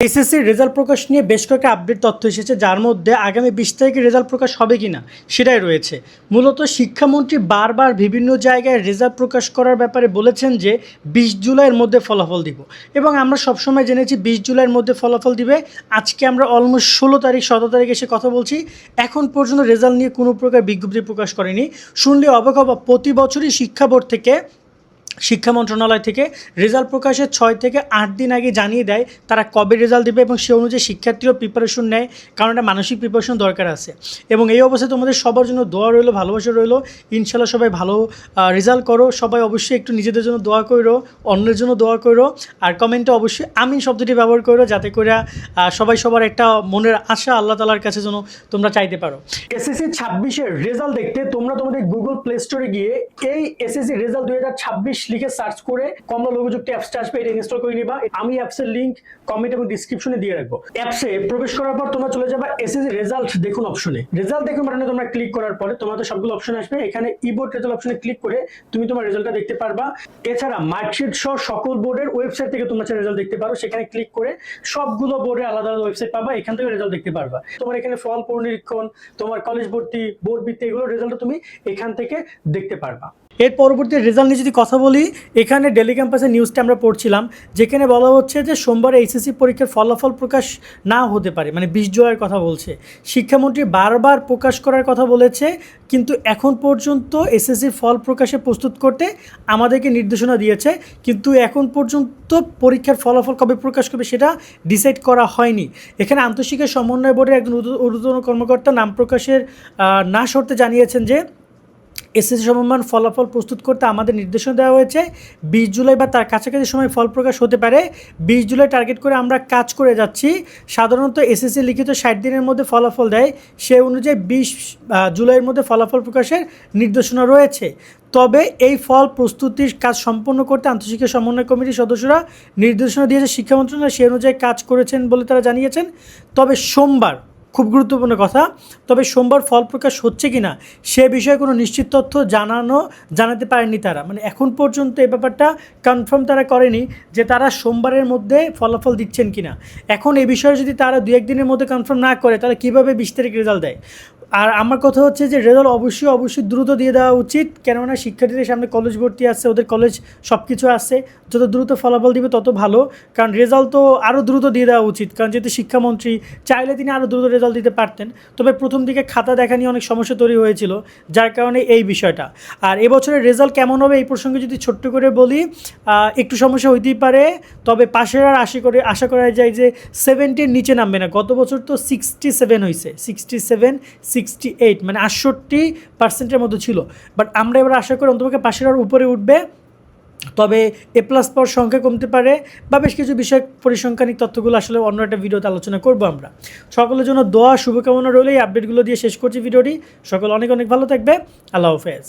এসএসসির রেজাল্ট প্রকাশ নিয়ে বেশ কয়েকটা আপডেট তথ্য এসেছে, যার মধ্যে আগামী 20 তারিখে রেজাল্ট প্রকাশ হবে কিনা সেটাই রয়েছে। মূলত শিক্ষামন্ত্রী বারবার বিভিন্ন জায়গায় রেজাল্ট প্রকাশ করার ব্যাপারে বলেছেন যে 20 জুলাইয়ের মধ্যে ফলাফল দিব, এবং আমরা সবসময় জেনেছি 20 জুলাইয়ের মধ্যে ফলাফল দিবে। আজকে আমরা অলমোস্ট 16 তারিখ 17 তারিখ এসে কথা বলছি, এখন পর্যন্ত রেজাল্ট নিয়ে কোনো প্রকার বিজ্ঞপ্তি প্রকাশ করেনি। শুনলে অবাক হবা, প্রতি বছরই শিক্ষা বোর্ড থেকে, শিক্ষা মন্ত্রণালয় থেকে রেজাল্ট প্রকাশের 6 থেকে 8 দিন আগে জানিয়ে দেয় তারা কবে রেজাল্ট দেবে, এবং সে অনুযায়ী শিক্ষার্থীরাও প্রিপারেশন নেয়, কারণ একটা মানসিক প্রিপারেশন দরকার আছে। এবং এই অবস্থায় তোমাদের সবার জন্য দোয়া রইলো, ভালোবাসা রইলো। ইনশাল্লাহ সবাই ভালো রেজাল্ট করো। সবাই অবশ্যই একটু নিজেদের জন্য দোয়া করো, অন্যের জন্য দোয়া করো, আর কমেন্টে অবশ্যই আমিন শব্দটি ব্যবহার করো, যাতে করে সবাই সবার একটা মনের আশা আল্লাহ তালার কাছে যেন তোমরা চাইতে পারো। এসএসসি 26-এর রেজাল্ট দেখতে তোমরা তোমাদের গুগল প্লে স্টোরে গিয়ে এই এসএসসি রেজাল্ট 2026 লিখে সার্চ করে কমলা লোগোযুক্ত অ্যাপসটা আসবে, এটা ইনস্টল করে নিবা। আমি অ্যাপসের লিংক কমেন্ট এবং ডিসক্রিপশনে দিয়ে রাখবো। অ্যাপসে প্রবেশ করার পর তোমরা চলে যাবা এসএসসি রেজাল্ট দেখুন অপশনে। রেজাল্ট দেখুন বাটনে তোমরা ক্লিক করার পরে তোমাদের সবগুলো অপশন আসবে। এখানে ই-বোর্ড রেজাল্ট অপশনে ক্লিক করে তুমি তোমার রেজাল্টটা দেখতে পারবা। এছাড়া মার্কশিট সহ সকল বোর্ডের ওয়েবসাইট থেকে তোমরা রেজাল্ট দেখতে পারো। সেখানে ক্লিক করে সবগুলো বোর্ডে আলাদা আলাদা ওয়েবসাইট পাবা, এখান থেকে রেজাল্ট দেখতে পারবা। তোমার এখানে ফল পুনরীক্ষণ, তোমার কলেজ ভর্তি, বোর্ড ভিত্তি, এগুলো রেজাল্ট তুমি এখান থেকে দেখতে পারবা। এর পরবর্তী রেজাল্ট নিয়ে যদি কথা বলি, এখানে ডেলি ক্যাম্পাসের নিউজটা আমরা পড়ছিলাম, যেখানে বলা হচ্ছে যে সোমবার এইচএসসি পরীক্ষার ফলাফল প্রকাশ না হতে পারে, মানে 20 জুলাইয়ের কথা বলছে। শিক্ষামন্ত্রী বারবার প্রকাশ করার কথা বলেছে, কিন্তু এখন পর্যন্ত এসএসসির ফল প্রকাশে প্রস্তুত করতে আমাদেরকে নির্দেশনা দিয়েছে, কিন্তু এখন পর্যন্ত পরীক্ষার ফলাফল কবে প্রকাশ করবে সেটা ডিসাইড করা হয়নি। এখানে আন্তঃশিক্ষা সমন্বয় বোর্ডের একজন ঊর্ধ্বতন কর্মকর্তা নাম প্রকাশের না শর্তে জানিয়েছেন যে এসএসসি সমমান ফলাফল প্রস্তুত করতে আমাদের নির্দেশনা দেওয়া হয়েছে। 20 জুলাই বা তার কাছাকাছি সময় ফল প্রকাশ হতে পারে। 20 জুলাই টার্গেট করে আমরা কাজ করে যাচ্ছি। সাধারণত এসএসসি লিখিত 60 দিনের মধ্যে ফলাফল দেয়, সে অনুযায়ী 20 জুলাইয়ের মধ্যে ফলাফল প্রকাশের নির্দেশনা রয়েছে। তবে এই ফল প্রস্তুতির কাজ সম্পন্ন করতে আন্তঃশিক্ষা সমন্বয় কমিটির সদস্যরা নির্দেশনা দিয়েছে শিক্ষা মন্ত্রণালয়, সে অনুযায়ী কাজ করেছেন বলে তারা জানিয়েছেন। তবে সোমবার, খুব গুরুত্বপূর্ণ কথা, তবে সোমবার ফল প্রকাশ হচ্ছে কিনা সে বিষয়ে কোনো নিশ্চিত তথ্য জানাতে পারেননি তারা। মানে এখন পর্যন্ত এই ব্যাপারটা কনফার্ম তারা করেনি যে তারা সোমবারের মধ্যে ফলাফল দিচ্ছেন কিনা। এখন এই বিষয়ে যদি তারা 2-1 দিনের মধ্যে কনফার্ম না করে, তাহলে কীভাবে 20 তারিখ রেজাল্ট দেয়? আর আমার কথা হচ্ছে যে রেজাল্ট অবশ্যই দ্রুত দিয়ে দেওয়া উচিত, কেননা শিক্ষার্থীদের সামনে কলেজ ভর্তি আসছে, ওদের কলেজ সব কিছু আসছে। যত দ্রুত ফলাফল দিবে তত ভালো, কারণ রেজাল্ট তো আরও দ্রুত দিয়ে দেওয়া উচিত, কারণ যেহেতু শিক্ষামন্ত্রী চাইলে তিনি আরও দ্রুত রেজাল্ট দিতে পারতেন। তবে প্রথম দিকে খাতা দেখা নিয়ে অনেক সমস্যা তৈরি হয়েছিল, যার কারণে এই বিষয়টা। আর এবছরের রেজাল্ট কেমন হবে এই প্রসঙ্গে যদি ছোট্ট করে বলি, একটু সমস্যা হইতেই পারে, তবে পাশের আর আশা করা যায় যে 70-এর নিচে নামবে না। গত বছর তো 67 হয়েছে, 68, মানে 68% মতো ছিল। বাট আমরা এবার আশা করি অন্তপক্ষে পাশের আর উপরে উঠবে। তবে A+ পাওয়ার সংখ্যা কমতে পারে, বা বেশ কিছু বিষয় পরিসংখ্যানিক তথ্যগুলো আসলে অন্য একটা ভিডিওতে আলোচনা করবো আমরা। সকলের জন্য দোয়া শুভকামনা রইলে এই আপডেটগুলো দিয়ে শেষ করছি ভিডিওটি। সকল অনেক ভালো থাকবে। আল্লাহ হাফেজ।